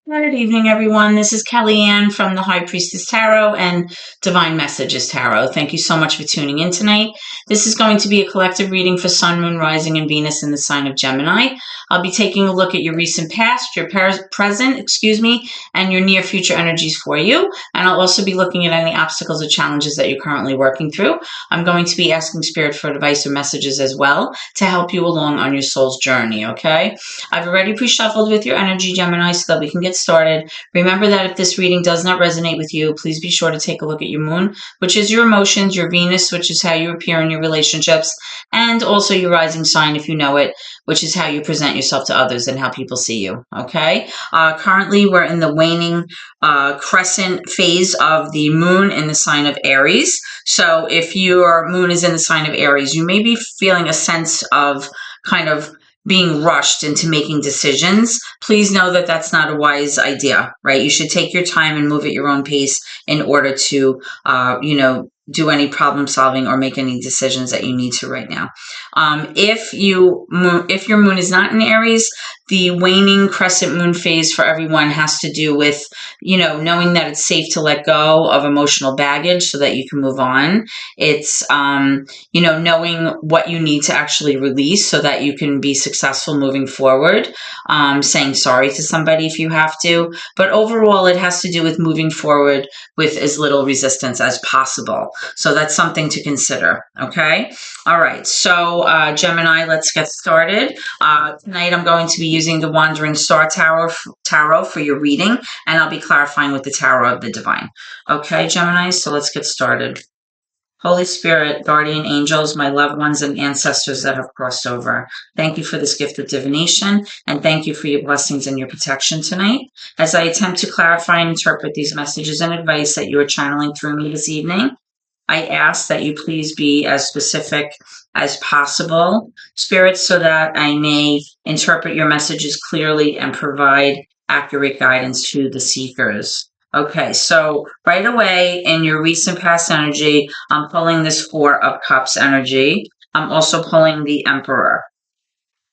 Good evening, everyone. This is Kellyanne from the High Priestess Tarot and Divine Messages Tarot. Thank you so much for tuning in tonight. This is going to be a collective reading for Sun, Moon, Rising, and Venus in the sign of Gemini. I'll be taking a look at your recent past, your present, and your near future energies for you. And I'll also be looking at any obstacles or challenges that you're currently working through. I'm going to be asking Spirit for advice or messages as well to help you along on your soul's journey, okay? I've already pre-shuffled with your energy, Gemini, so that we can get started. Remember that if this reading does not resonate with you, please be sure to take a look at your moon, which is your emotions, your Venus, which is how you appear in your relationships, and also your rising sign, if you know it, which is how you present yourself to others and how people see you, okay? Currently, we're in the waning crescent phase of the moon in the sign of Aries. So if your moon is in the sign of Aries, you may be feeling a sense of kind of being rushed into making decisions. Please know that that's not a wise idea, right? You should take your time and move at your own pace in order to, do any problem solving or make any decisions that you need to right now. If your moon is not in Aries, the waning crescent moon phase for everyone has to do with, knowing that it's safe to let go of emotional baggage so that you can move on. It's, knowing what you need to actually release so that you can be successful moving forward, saying sorry to somebody if you have to. But overall, it has to do with moving forward with as little resistance as possible. So that's something to consider, okay? All right, so Gemini, let's get started. Tonight I'm going to be using the Wandering Star Tarot for your reading, and I'll be clarifying with the Tarot of the Divine. Okay, Gemini, so let's get started. Holy Spirit, guardian angels, my loved ones and ancestors that have crossed over, thank you for this gift of divination, and thank you for your blessings and your protection tonight. As I attempt to clarify and interpret these messages and advice that you are channeling through me this evening, I ask that you please be as specific as possible, Spirit, so that I may interpret your messages clearly and provide accurate guidance to the seekers. Okay, so right away in your recent past energy, I'm pulling this Four of Cups energy. I'm also pulling the Emperor.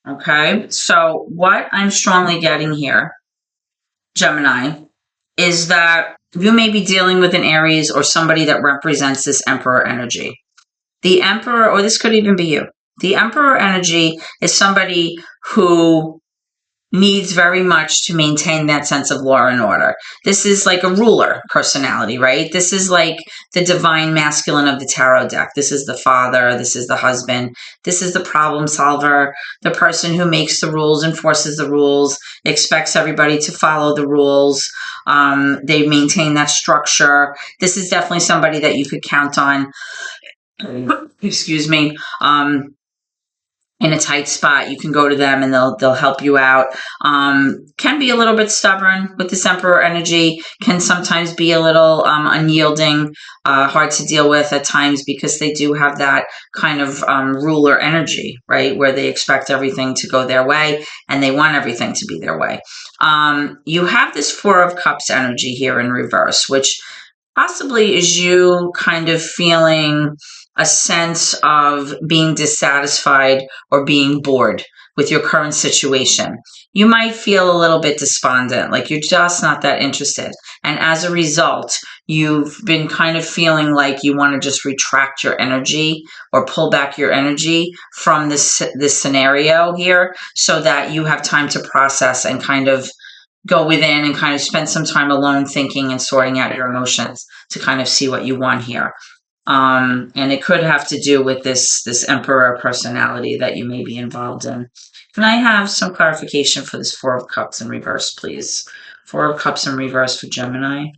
Okay, so what I'm strongly getting here, Gemini, is that you may be dealing with an Aries or somebody that represents this Emperor energy. The Emperor, or this could even be you. The Emperor energy is somebody who needs very much to maintain that sense of law and order. This is like a ruler personality, right? This is like the divine masculine of the tarot deck. This is the father. This is the husband. This is the problem solver, the person who makes the rules, enforces the rules, expects everybody to follow the rules. They maintain that structure. This is definitely somebody that you could count on. Excuse me. In a tight spot, you can go to them and they'll help you out. Can be a little bit stubborn with this Emperor energy, can sometimes be a little unyielding, hard to deal with at times because they do have that kind of ruler energy, right? Where they expect everything to go their way and they want everything to be their way. You have this Four of Cups energy here in reverse, which possibly is you kind of feeling a sense of being dissatisfied or being bored with your current situation. You might feel a little bit despondent, like you're just not that interested. And as a result, you've been kind of feeling like you want to just retract your energy or pull back your energy from this scenario here so that you have time to process and kind of go within and kind of spend some time alone thinking and sorting out your emotions to kind of see what you want here. And it could have to do with this Emperor personality that you may be involved in. Can I have some clarification for this Four of Cups in reverse, please? Four of Cups in reverse for Gemini.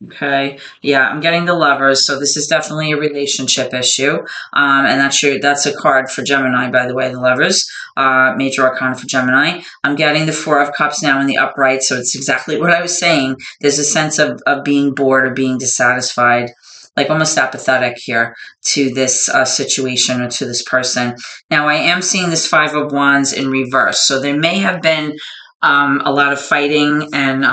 Okay. Yeah, I'm getting the Lovers, so this is definitely a relationship issue. And that's a card for Gemini, by the way, the Lovers. Major Arcana for Gemini. I'm getting the Four of Cups now in the upright, so it's exactly what I was saying. There's a sense of being bored or being dissatisfied, like almost apathetic here to this situation or to this person. Now, I am seeing this Five of Wands in reverse, so there may have been a lot of fighting and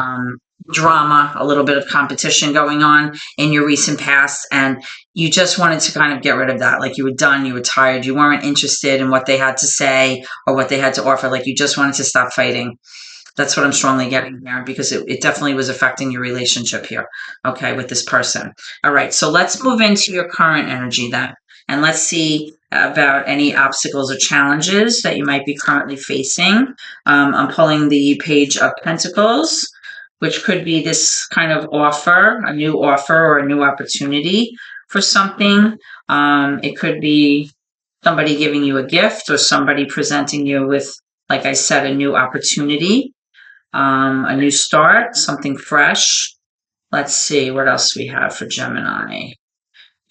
drama, a little bit of competition going on in your recent past, and you just wanted to kind of get rid of that. Like you were done, you were tired, you weren't interested in what they had to say or what they had to offer. Like you just wanted to stop fighting. That's what I'm strongly getting here, because it definitely was affecting your relationship here, okay, with this person. All right, so let's move into your current energy then, and let's see about any obstacles or challenges that you might be currently facing. I'm pulling the Page of Pentacles, which could be this kind of offer, a new offer or a new opportunity for something. It could be somebody giving you a gift or somebody presenting you with, like I said, a new opportunity, a new start, something fresh. Let's see what else we have for Gemini.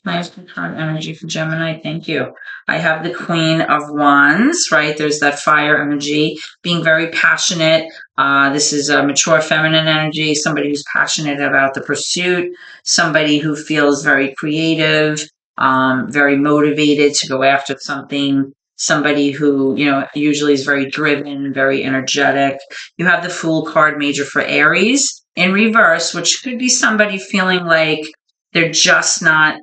Nice current energy for Gemini. Thank you. I have the Queen of Wands, right? There's that fire energy, being very passionate. This is a mature feminine energy, somebody who's passionate about the pursuit, somebody who feels very creative, very motivated to go after something, somebody who, usually is very driven, very energetic. You have the Fool card, major for Aries in reverse, which could be somebody feeling like they're just not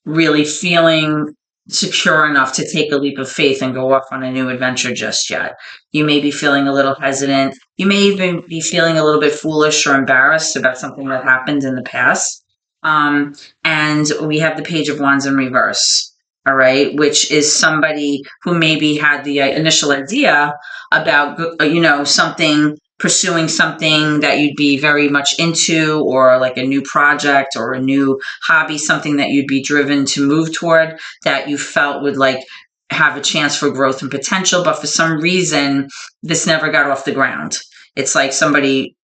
really feeling secure enough to take a leap of faith and go off on a new adventure just yet. You may be feeling a little hesitant. You may even be feeling a little bit foolish or embarrassed about something that happened in the past. And we have the Page of Wands in reverse, all right, which is somebody who maybe had the initial idea about, something, pursuing something that you'd be very much into, or like a new project or a new hobby, something that you'd be driven to move toward, that you felt would like have a chance for growth and potential. But for some reason, this never got off the ground. It's like somebody,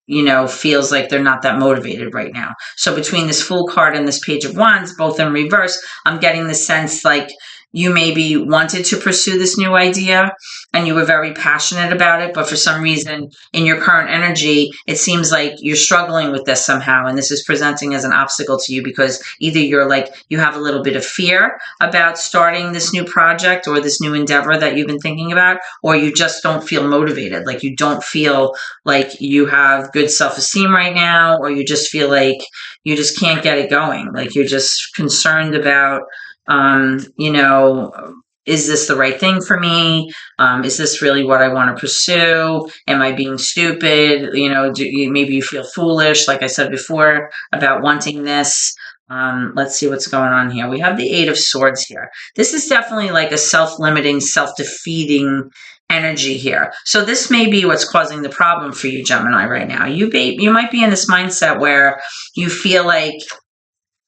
feels like they're not that motivated right now. So between this Fool card and this Page of Wands, both in reverse, I'm getting the sense like you maybe wanted to pursue this new idea and you were very passionate about it, but for some reason in your current energy, it seems like you're struggling with this somehow, and this is presenting as an obstacle to you because either you have a little bit of fear about starting this new project or this new endeavor that you've been thinking about, or you just don't feel motivated, like you don't feel like you have good self-esteem right now, or you just feel like you just can't get it going, like you're just concerned about is this the right thing for me? Is this really what I want to pursue? Am I being stupid? Maybe you feel foolish, like I said before, about wanting this. Let's see what's going on here. We have the Eight of Swords here. This is definitely like a self-limiting, self-defeating energy here. So this may be what's causing the problem for you, Gemini, right now. You might be in this mindset where you feel like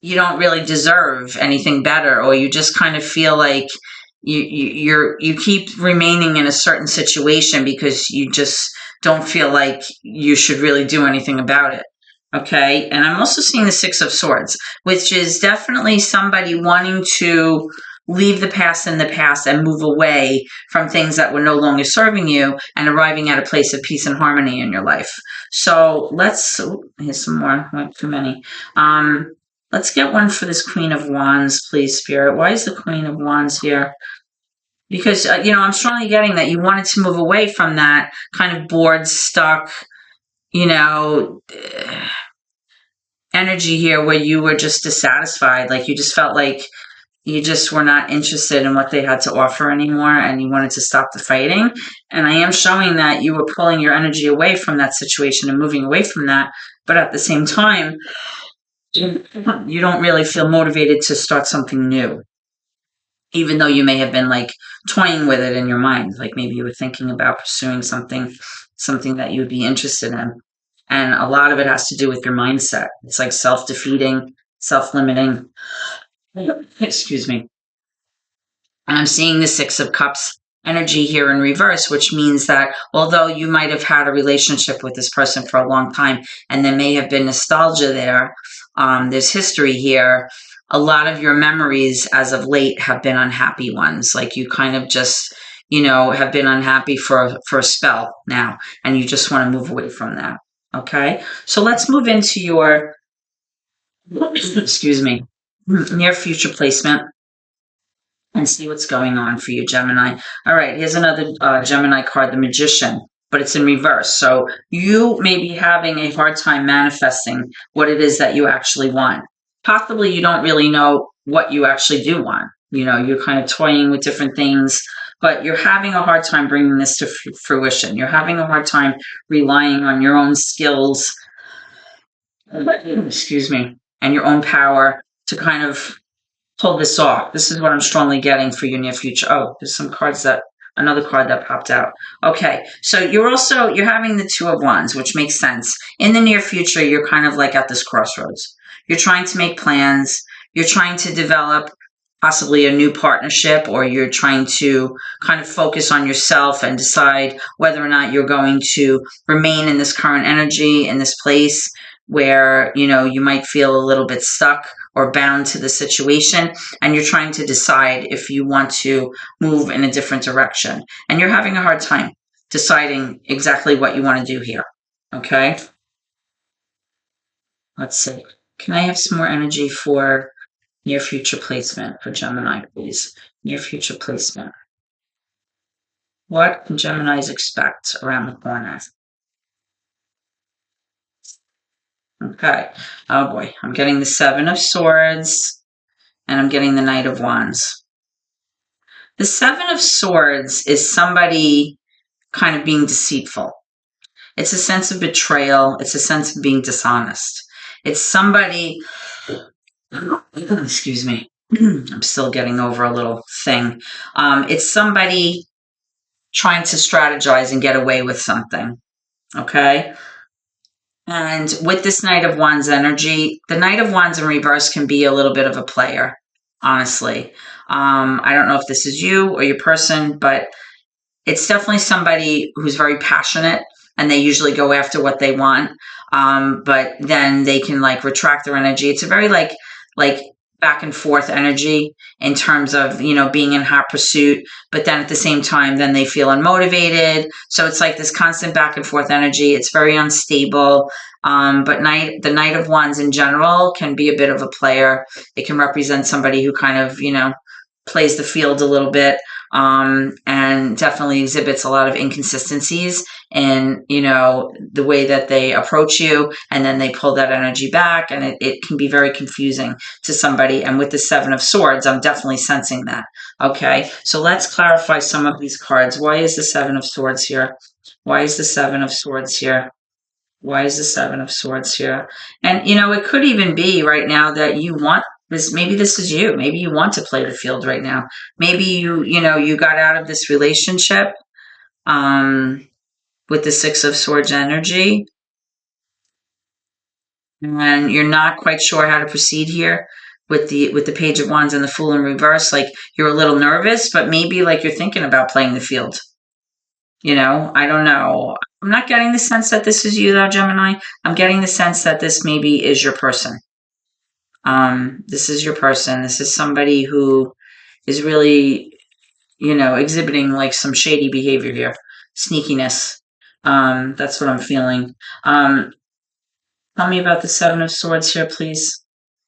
you don't really deserve anything better, or you just kind of feel like you keep remaining in a certain situation because you just don't feel like you should really do anything about it. Okay. And I'm also seeing the Six of Swords, which is definitely somebody wanting to leave the past in the past and move away from things that were no longer serving you and arriving at a place of peace and harmony in your life. So here's some more, not too many. Let's get one for this Queen of Wands, please, Spirit. Why is the Queen of Wands here? Because, I'm strongly getting that you wanted to move away from that kind of bored, stuck, energy here where you were just dissatisfied. Like you just felt like you just were not interested in what they had to offer anymore, and you wanted to stop the fighting. And I am showing that you were pulling your energy away from that situation and moving away from that. But at the same time, you don't really feel motivated to start something new, even though you may have been like toying with it in your mind. Like maybe you were thinking about pursuing something that you would be interested in. And a lot of it has to do with your mindset. It's like self-defeating, self-limiting. Excuse me. And I'm seeing the Six of Cups energy here in reverse, which means that although you might have had a relationship with this person for a long time and there may have been nostalgia there, there's history here, a lot of your memories as of late have been unhappy ones. Like you kind of just, have been unhappy for a spell now, and you just want to move away from that. Okay? So let's move into your, excuse me, near future placement and see what's going on for you, Gemini. All right, here's another Gemini card, the Magician, but it's in reverse. So you may be having a hard time manifesting what it is that you actually want. Possibly you don't really know what you actually do want. You're kind of toying with different things, but you're having a hard time bringing this to fruition. You're having a hard time relying on your own skills, excuse me, and your own power to kind of pull this off. This is what I'm strongly getting for your near future. Oh, there's some cards another card that popped out. Okay, so you're having the Two of Wands, which makes sense. In the near future, you're kind of like at this crossroads. You're trying to make plans. You're trying to develop possibly a new partnership, or you're trying to kind of focus on yourself and decide whether or not you're going to remain in this current energy, in this place where, you might feel a little bit stuck or bound to the situation, and you're trying to decide if you want to move in a different direction. And you're having a hard time deciding exactly what you want to do here. Okay? Let's see. Can I have some more energy for near future placement for Gemini, please? Near future placement. What can Geminis expect around the corner? Okay. Oh boy. I'm getting the Seven of Swords and I'm getting the Knight of Wands. The Seven of Swords is somebody kind of being deceitful. It's a sense of betrayal. It's a sense of being dishonest. It's somebody, excuse me, I'm still getting over a little thing. It's somebody trying to strategize and get away with something. Okay? And with this Knight of Wands energy, the Knight of Wands in reverse can be a little bit of a player, honestly. I don't know if this is you or your person, but it's definitely somebody who's very passionate and they usually go after what they want. But then they can like retract their energy. It's a very like back and forth energy in terms of, being in hot pursuit, but then at the same time, then they feel unmotivated. So it's like this constant back and forth energy. It's very unstable. But the Knight of Wands in general can be a bit of a player. It can represent somebody who kind of, plays the field a little bit, and definitely exhibits a lot of inconsistencies in, the way that they approach you, and then they pull that energy back, and it can be very confusing to somebody. And with the Seven of Swords, I'm definitely sensing that. Okay, so let's clarify some of these cards. Why is the Seven of Swords here? Why is the Seven of Swords here? Why is the Seven of Swords here? And, it could even be right now that you want this. Maybe this is you. Maybe you want to play the field right now. Maybe you got out of this relationship with the Six of Swords energy, and you're not quite sure how to proceed here with the Page of Wands and the Fool in reverse. Like you're a little nervous, but maybe like you're thinking about playing the field. I don't know. I'm not getting the sense that this is you, though, Gemini. I'm getting the sense that this maybe is your person. This is your person. This is somebody who is really, exhibiting like some shady behavior here, sneakiness. That's what I'm feeling. Tell me about the Seven of Swords here, please.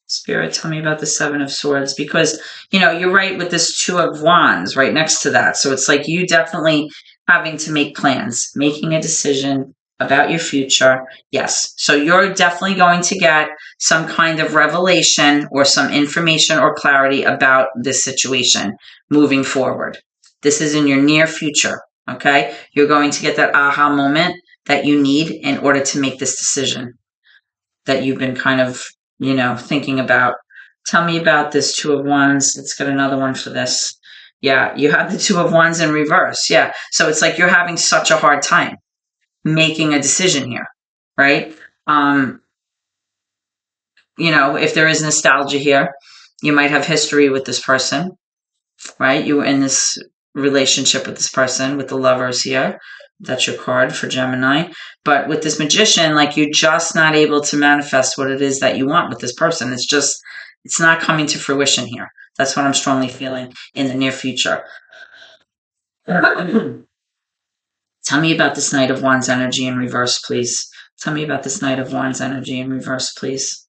Spirit, tell me about the Seven of Swords, because, you're right with this Two of Wands right next to that. So it's like you definitely having to make plans, making a decision about your future. Yes. So you're definitely going to get some kind of revelation or some information or clarity about this situation moving forward. This is in your near future. Okay. You're going to get that aha moment that you need in order to make this decision that you've been kind of, thinking about. Tell me about this Two of Wands. Let's get another one for this. Yeah, you have the Two of Wands in reverse. Yeah. So it's like you're having such a hard time making a decision here, right? If there is nostalgia here, you might have history with this person, right? You were in this relationship with this person, with the Lovers here. That's your card for Gemini. But with this Magician, like you're just not able to manifest what it is that you want with this person. It's not coming to fruition here. That's what I'm strongly feeling in the near future. Tell me about this Knight of Wands energy in reverse, please. Tell me about this Knight of Wands energy in reverse, please.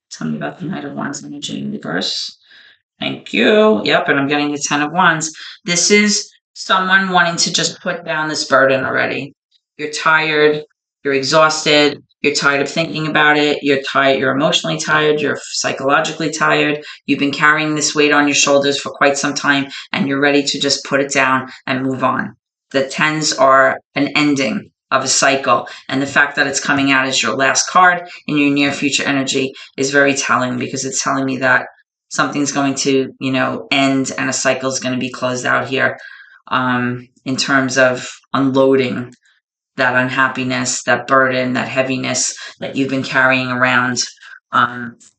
Tell me about the Knight of Wands energy in reverse. Thank you. Yep, and I'm getting the Ten of Wands. This is someone wanting to just put down this burden already. You're tired. You're exhausted. You're tired of thinking about it. You're tired. You're emotionally tired. You're psychologically tired. You've been carrying this weight on your shoulders for quite some time, and you're ready to just put it down and move on. The tens are an ending of a cycle, and the fact that it's coming out as your last card in your near future energy is very telling, because it's telling me that something's going to, end, and a cycle is going to be closed out here, in terms of unloading that unhappiness, that burden, that heaviness that you've been carrying around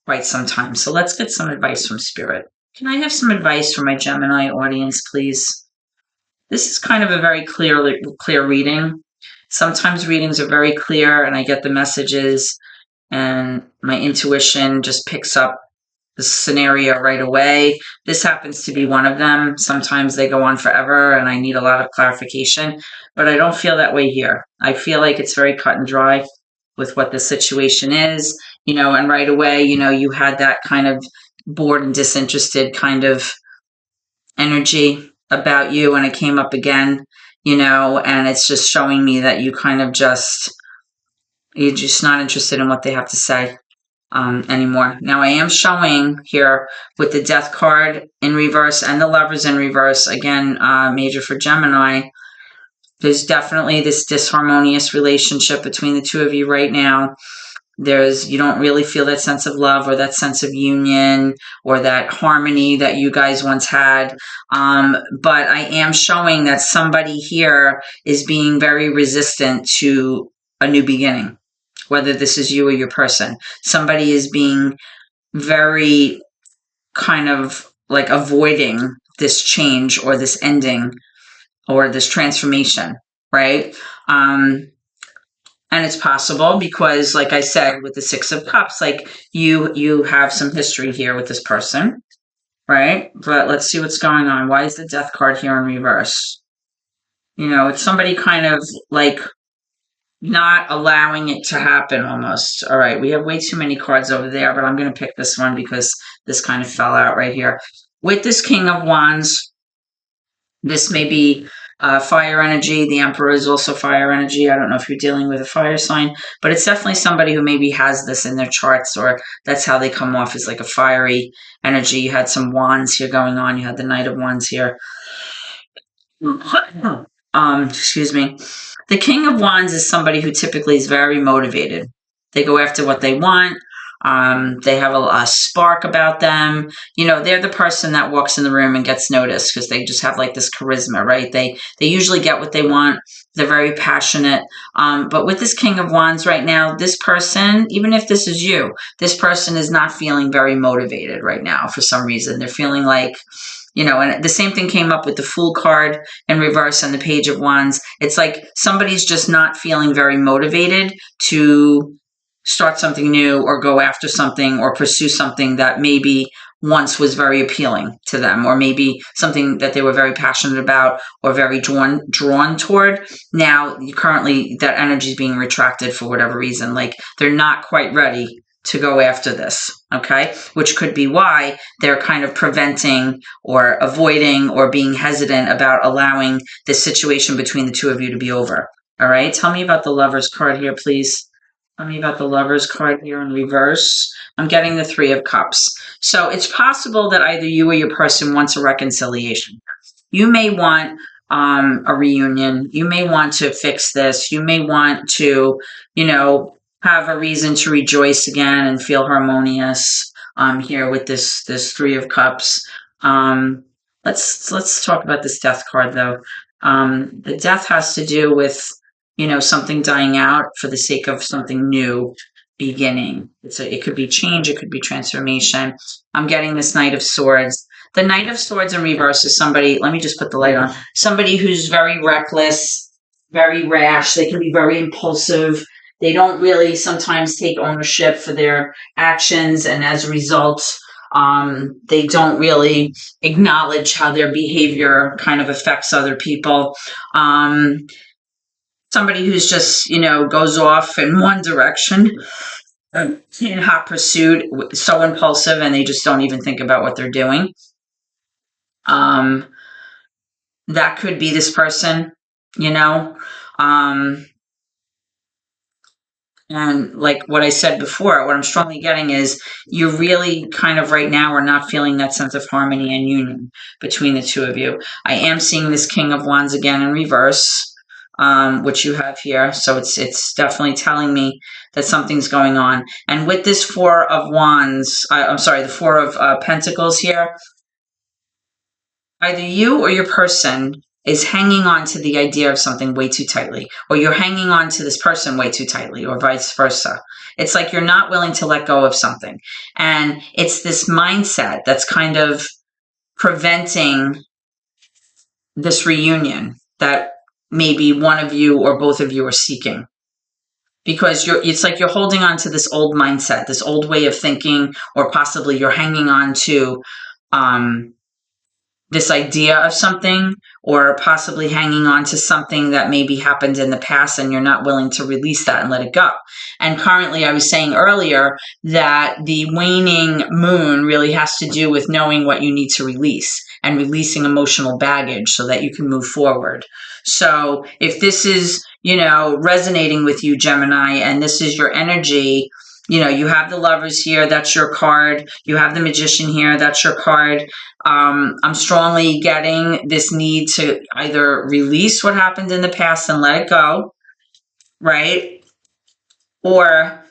quite some time. So let's get some advice from Spirit. Can I have some advice for my Gemini audience, please? This is kind of a very clear reading. Sometimes readings are very clear and I get the messages and my intuition just picks up the scenario right away. This happens to be one of them. Sometimes they go on forever and I need a lot of clarification, but I don't feel that way here. I feel like it's very cut and dry with what the situation is, and right away, you had that kind of bored and disinterested kind of energy about you, and it came up again, and it's just showing me that you're just not interested in what they have to say anymore. Now I am showing here with the Death card in reverse and the Lovers in reverse, again, major for Gemini, there's definitely this disharmonious relationship between the two of you right now. You don't really feel that sense of love or that sense of union or that harmony that you guys once had. But I am showing that somebody here is being very resistant to a new beginning, whether this is you or your person. Somebody is being very kind of like avoiding this change or this ending or this transformation, right? And it's possible because, like I said, with the Six of Cups, like you have some history here with this person, right? But let's see what's going on. Why is the Death card here in reverse? It's somebody kind of like not allowing it to happen almost. All right, we have way too many cards over there, but I'm going to pick this one because this kind of fell out right here. With this King of Wands, this may be fire energy. The Emperor is also fire energy. I don't know if you're dealing with a fire sign, but it's definitely somebody who maybe has this in their charts, or that's how they come off as like a fiery energy. You had some wands here going on. You had the Knight of Wands here. Excuse me. The King of Wands is somebody who typically is very motivated. They go after what they want. They have a spark about them. They're the person that walks in the room and gets noticed because they just have like this charisma, right? They usually get what they want. They're very passionate. But with this King of Wands right now, this person, even if this is you, this person is not feeling very motivated right now for some reason. They're feeling like, and the same thing came up with the Fool card in reverse and the Page of Wands. It's like somebody's just not feeling very motivated to start something new or go after something or pursue something that maybe once was very appealing to them, or maybe something that they were very passionate about or very drawn toward. Now, currently, that energy is being retracted for whatever reason. Like they're not quite ready to go after this, okay? Which could be why they're kind of preventing or avoiding or being hesitant about allowing this situation between the two of you to be over, all right? Tell me about the Lovers card here, please. Tell me about the Lovers card here in reverse. I'm getting the Three of Cups. So it's possible that either you or your person wants a reconciliation. You may want a reunion. You may want to fix this. You may want to, have a reason to rejoice again and feel harmonious here with this Three of Cups. Let's talk about this Death card though. The Death has to do with something dying out for the sake of something new beginning. It could be change, it could be transformation. I'm getting this Knight of Swords. The Knight of Swords in reverse is somebody, let me just put the light on, somebody who's very reckless, very rash. They can be very impulsive. They don't really sometimes take ownership for their actions, and as a result, they don't really acknowledge how their behavior kind of affects other people. Somebody who's just, goes off in one direction in hot pursuit, so impulsive, and they just don't even think about what they're doing. That could be this person, And like what I said before, what I'm strongly getting is you really kind of right now are not feeling that sense of harmony and union between the two of you. I am seeing this King of Wands again in reverse, which you have here. So it's definitely telling me that something's going on. And with this Four of Wands, I'm sorry, the Four of Pentacles here, either you or your person is hanging on to the idea of something way too tightly, or you're hanging on to this person way too tightly, or vice versa. It's like you're not willing to let go of something. And it's this mindset that's kind of preventing this reunion that maybe one of you or both of you are seeking. Because it's like you're holding on to this old mindset, this old way of thinking, or possibly you're hanging on to this idea of something, or possibly hanging on to something that maybe happened in the past and you're not willing to release that and let it go. And currently, I was saying earlier that the waning moon really has to do with knowing what you need to release and releasing emotional baggage so that you can move forward. So if this is, resonating with you, Gemini, and this is your energy, you have the Lovers here, that's your card. You have the Magician here, that's your card. I'm strongly getting this need to either release what happened in the past and let it go, right? Or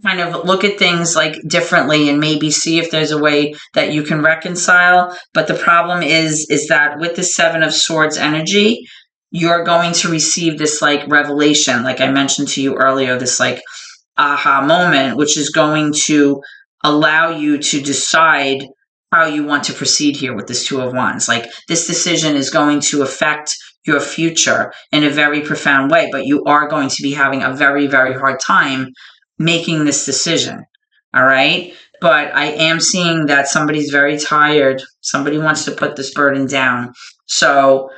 kind of look at things like differently and maybe see if there's a way that you can reconcile. But the problem is that with the Seven of Swords energy, you're going to receive this like revelation, like I mentioned to you earlier, this like aha moment, which is going to allow you to decide how you want to proceed here with this Two of Wands. Like this decision is going to affect your future in a very profound way, but you are going to be having a very, very hard time making this decision. All right. But I am seeing that somebody's very tired. Somebody wants to put this burden down. So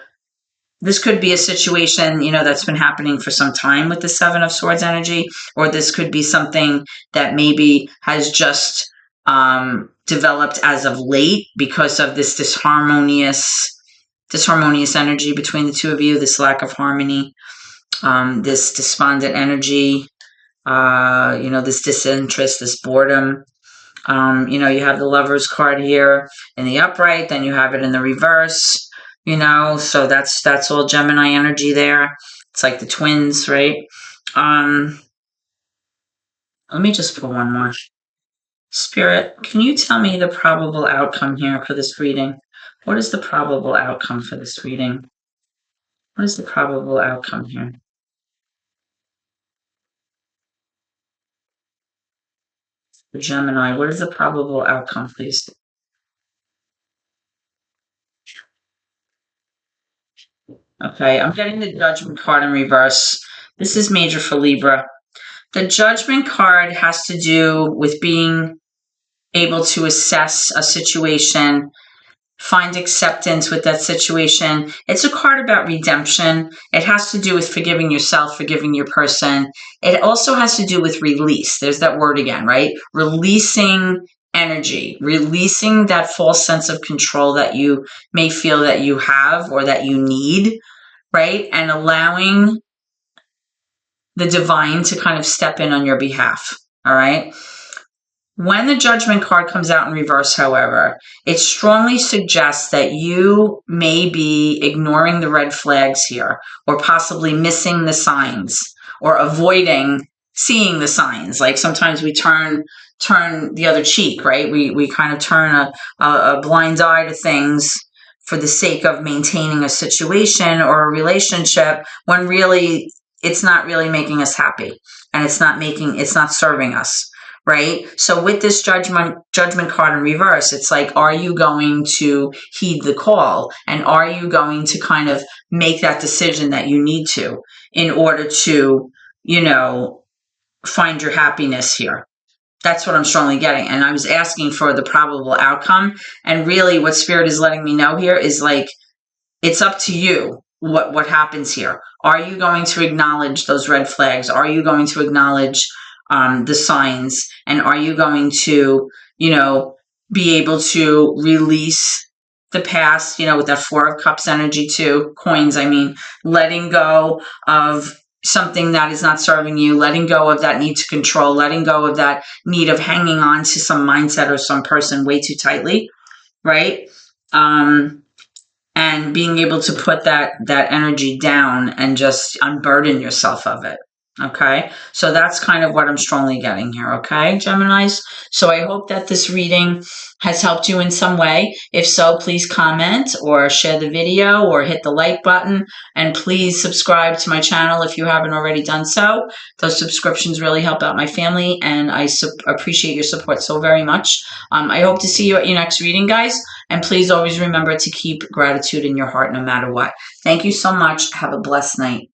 this could be a situation, that's been happening for some time with the Seven of Swords energy, or this could be something that maybe has just developed as of late because of this disharmonious energy between the two of you, this lack of harmony, this despondent energy, this disinterest, this boredom. You have the Lovers card here in the upright, then you have it in the reverse. So that's all Gemini energy there. It's like the twins, right? Let me just pull one more. Spirit, can you tell me the probable outcome here for this reading? What is the probable outcome for this reading? What is the probable outcome here? For Gemini, what is the probable outcome, please? Okay, I'm getting the Judgment card in reverse. This is major for Libra. The Judgment card has to do with being able to assess a situation, find acceptance with that situation. It's a card about redemption. It has to do with forgiving yourself, forgiving your person. It also has to do with release. There's that word again, right? Releasing energy, releasing that false sense of control that you may feel that you have or that you need, right? And allowing the divine to kind of step in on your behalf, all right? When the Judgment card comes out in reverse, however, it strongly suggests that you may be ignoring the red flags here, or possibly missing the signs, or avoiding seeing the signs. Like sometimes we turn the other cheek, right? We kind of turn a blind eye to things for the sake of maintaining a situation or a relationship, when really it's not really making us happy, and it's not serving us. Right? So with this judgment card in reverse, it's like, are you going to heed the call? And are you going to kind of make that decision that you need to in order to, find your happiness here? That's what I'm strongly getting. And I was asking for the probable outcome. And really what Spirit is letting me know here is like, it's up to you what happens here. Are you going to acknowledge those red flags? Are you going to acknowledge the signs? And are you going to, be able to release the past, with that Four of Cups energy too, coins, letting go of something that is not serving you, letting go of that need to control, letting go of that need of hanging on to some mindset or some person way too tightly, right? And being able to put that energy down and just unburden yourself of it. Okay, so that's kind of what I'm strongly getting here. Okay, Geminis. So I hope that this reading has helped you in some way. If so, please comment or share the video or hit the like button, and please subscribe to my channel if you haven't already done so. Those subscriptions really help out my family, and I appreciate your support so very much. I hope to see you at your next reading, guys. And please always remember to keep gratitude in your heart no matter what. Thank you so much. Have a blessed night.